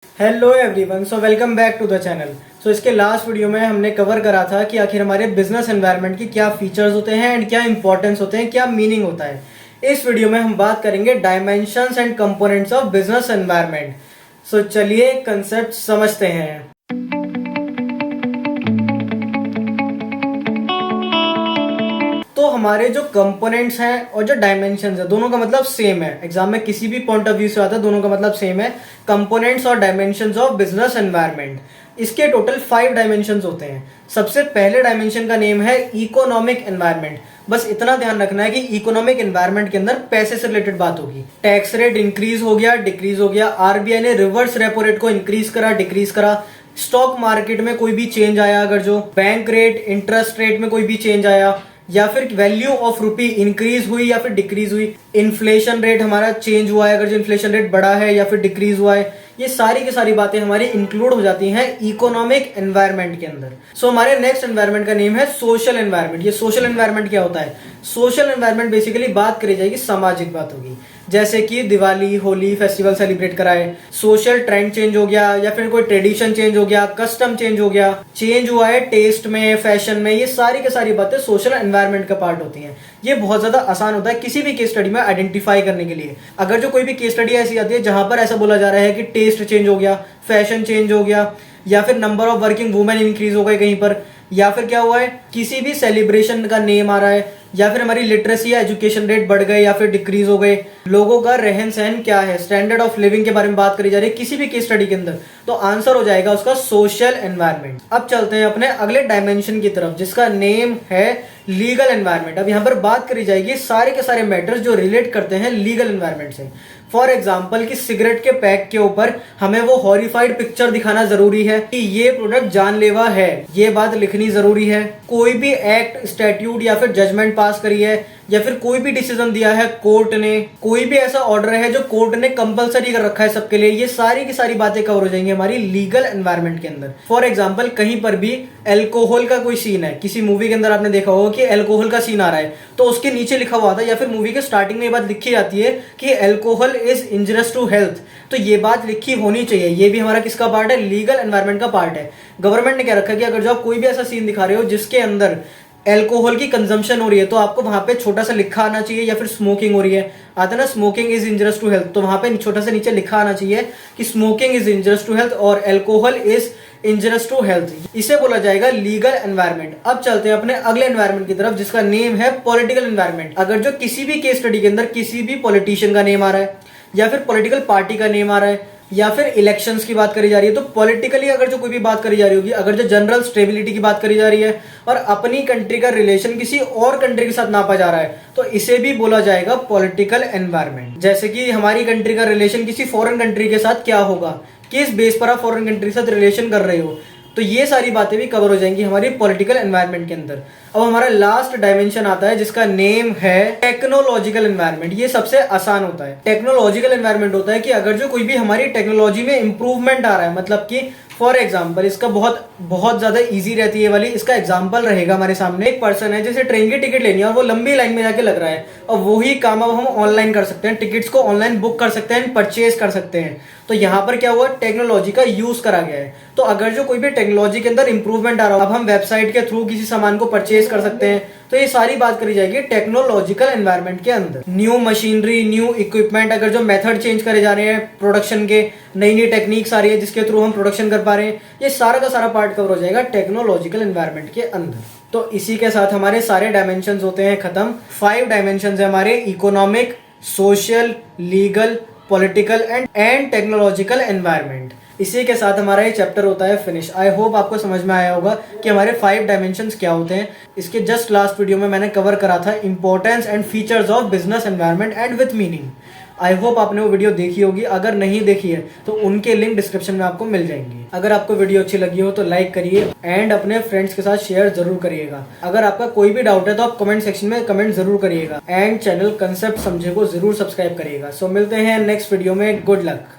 Hello everyone, so welcome back to the channel. So इसके last video में हमने cover करा था कि आखिर हमारे बिजनेस एनवायरनमेंट की क्या फीचर्स होते हैं एंड क्या इंपॉर्टेंस होते हैं, क्या मीनिंग होता है। इस वीडियो में हम बात करेंगे dimensions and components of business environment. So चलिए कंसेप्ट समझते हैं। तो हमारे जो कंपोनेंट्स हैं और जो डायमेंशंस है, दोनों का मतलब सेम है। एग्जाम में किसी भी पॉइंट ऑफ व्यू से आता है, दोनों का मतलब सेम है। कंपोनेंट्स और डायमेंशंस ऑफ बिजनेस एनवायरनमेंट, इसके टोटल 5 डायमेंशंस होते हैं। सबसे पहले डायमेंशन का नेम है इकोनॉमिक एनवायरनमेंट। बस इतना ध्यान रखना है कि इकोनॉमिक एनवायरनमेंट के अंदर पैसे से रिलेटेड बात होगी। टैक्स रेट इंक्रीज हो गया, डिक्रीज हो गया, आरबीआई ने रिवर्स रेपो रेट को इंक्रीज करा, डिक्रीज करा, स्टॉक मार्केट में कोई भी चेंज आया, अगर जो बैंक रेट, इंटरेस्ट रेट में कोई भी चेंज आया, या फिर वैल्यू ऑफ रुपी इंक्रीज हुई या फिर डिक्रीज हुई, इन्फ्लेशन रेट हमारा चेंज हुआ है, अगर जो इन्फ्लेशन रेट बढ़ा है या फिर डिक्रीज हुआ है, ये सारी की सारी बातें हमारी इंक्लूड हो जाती हैं इकोनॉमिक एनवायरनमेंट के अंदर। सो हमारे नेक्स्ट एनवायरनमेंट का नेम है सोशल एनवायरनमेंट। ये सोशल एनवायरनमेंट क्या होता है? सोशल एनवायरनमेंट बेसिकली बात करी जाएगी, सामाजिक बात होगी, जैसे कि दिवाली, होली फेस्टिवल सेलिब्रेट कराए, सोशल ट्रेंड चेंज हो गया या फिर कोई ट्रेडिशन चेंज हो गया, कस्टम चेंज हो गया, चेंज हुआ है टेस्ट में, फैशन में, ये सारी की सारी बातें सोशल एनवायरनमेंट का पार्ट होती हैं। ये बहुत ज्यादा आसान होता है किसी भी केस स्टडी में आइडेंटिफाई करने के लिए। अगर जो कोई भी केस स्टडी ऐसी आती है जहां पर ऐसा बोला जा रहा है कि टेस्ट चेंज हो गया, फैशन चेंज हो गया, या फिर number of working women increase हो गए कहीं पर, या फिर क्या हुआ है किसी भी सेलिब्रेशन का नेम आ रहा है, या फिर हमारी लिटरेसी या एजुकेशन रेट बढ़ गए या फिर डिक्रीज हो गए, लोगों का रहन सहन क्या है, स्टैंडर्ड ऑफ लिविंग के बारे में बात करी जा रही है किसी भी केस स्टडी के अंदर, तो आंसर हो जाएगा उसका सोशल एनवायरनमेंट। अब चलते हैं अपने अगले डायमेंशन की तरफ, जिसका नेम है लीगल एनवायरनमेंट। अब यहाँ पर बात करी जाएगी सारे के सारे मैटर्स जो रिलेट करते हैं लीगल एनवायरनमेंट से। फॉर एग्जाम्पल कि सिगरेट के पैक के ऊपर हमें वो हॉरिफाइड पिक्चर दिखाना जरूरी है कि ये प्रोडक्ट जानलेवा है, ये बात लिखनी जरूरी है। कोई भी एक्ट, स्टैट्यूट या फिर जजमेंट पास करी है, या फिर कोई भी डिसीजन दिया है कोर्ट ने, कोई भी ऐसा ऑर्डर है जो कोर्ट ने कंपलसरी कर रखा है सबके लिए, ये सारी की सारी बातें कवर हो जाएंगी हमारी लीगल एनवायरनमेंट के अंदर। फॉर एग्जाम्पल कहीं पर भी एल्कोहल का कोई सीन है, किसी मूवी के अंदर आपने देखा होगा कि एल्कोहल का सीन आ रहा है, तो उसके नीचे लिखा हुआ था या फिर मूवी के स्टार्टिंग में ये बात लिखी जाती है कि alcohol is injurious to health. तो ये बात लिखी होनी चाहिए। ये भी हमारा किसका पार्ट है? लीगल एनवायरनमेंट का पार्ट है। गवर्नमेंट ने क्या रखा कि अगर जो आप कोई भी ऐसा सीन दिखा रहे हो जिसके अंदर एल्कोहल की कंजम्पशन हो रही है, तो आपको वहां पे छोटा सा लिखा आना चाहिए, या फिर स्मोकिंग हो रही है, आता है ना smoking is injurious to health, तो वहां पे छोटा सा नीचे लिखा आना चाहिए कि smoking is injurious to health और alcohol is injurious to health. इसे बोला जाएगा लीगल एनवायरनमेंट। अब चलते हैं अपने अगले एनवायरनमेंट की तरफ, जिसका नेम है पॉलिटिकल एनवायरनमेंट। अगर जो किसी भी केस स्टडी के अंदर किसी भी पॉलिटिशियन का नेम आ रहा है, या फिर पॉलिटिकल पार्टी का नेम आ रहा है, या फिर इलेक्शंस की बात करी जा रही है, तो पॉलिटिकली अगर जो कोई भी बात करी जा रही होगी, अगर जो जनरल स्टेबिलिटी की बात करी जा रही है और अपनी कंट्री का रिलेशन किसी और कंट्री के साथ नापा जा रहा है, तो इसे भी बोला जाएगा पॉलिटिकल एनवायरनमेंट। जैसे कि हमारी कंट्री का रिलेशन किसी फॉरेन कंट्री के साथ क्या होगा, किस बेस पर आप फॉरेन कंट्री के साथ रिलेशन कर रहे हो, तो ये सारी बातें भी कवर हो जाएंगी हमारी पॉलिटिकल एनवायरनमेंट के अंदर। अब हमारा लास्ट डायमेंशन आता है जिसका नेम है टेक्नोलॉजिकल एनवायरनमेंट। ये सबसे आसान होता है। टेक्नोलॉजिकल एनवायरनमेंट होता है कि अगर जो कोई भी हमारी टेक्नोलॉजी में इंप्रूवमेंट आ रहा है, मतलब कि फॉर एग्जाम्पल इसका बहुत बहुत ज्यादा इजी रहती है वाली, इसका एग्जाम्पल रहेगा हमारे सामने। एक पर्सन है जैसे ट्रेन की टिकट लेनी है और वो लंबी लाइन में जाके लग रहा है, और वही काम अब हम ऑनलाइन कर सकते हैं, टिकट्स को ऑनलाइन बुक कर सकते हैं, परचेज कर सकते हैं। तो यहाँ पर क्या हुआ? टेक्नोलॉजी का यूज करा गया है। तो अगर जो कोई भी टेक्नोलॉजी के अंदर इंप्रूवमेंट आ रहा हो, अब हम वेबसाइट के थ्रू किसी सामान को परचेज कर सकते हैं, तो ये सारी बात करी जाएगी टेक्नोलॉजिकल एनवायरनमेंट के अंदर। न्यू मशीनरी, न्यू इक्विपमेंट, अगर जो मेथड चेंज करे जा रहे हैं प्रोडक्शन के, नई नई टेक्निक्स आ रही है जिसके थ्रू हम प्रोडक्शन कर पा रहे हैं, ये सारा का सारा पार्ट कवर हो जाएगा टेक्नोलॉजिकल एनवायरनमेंट के अंदर। तो इसी के साथ हमारे सारे डायमेंशंस होते हैं खत्म। 5 डायमेंशंस है हमारे: economic, social, legal, political and technological environment. इसी के साथ हमारा ये चैप्टर होता है फिनिश। आई होप आपको समझ में आया होगा कि हमारे 5 डायमेंशंस क्या होते हैं। इसके जस्ट लास्ट वीडियो में मैंने कवर करा था importance and features of business environment and with meaning. I hope आपने वो वीडियो देखी होगी। अगर नहीं देखी है तो उनके लिंक डिस्क्रिप्शन में आपको मिल जाएंगे। अगर आपको वीडियो अच्छी लगी हो तो लाइक करिए एंड अपने फ्रेंड्स के साथ शेयर जरूर करिएगा। अगर आपका कोई भी डाउट है तो आप कमेंट सेक्शन में कमेंट जरूर करिएगा एंड चैनल कंसेप्ट समझे को जरूर सब्सक्राइब करिएगा। सो मिलते हैं नेक्स्ट वीडियो में। Good luck.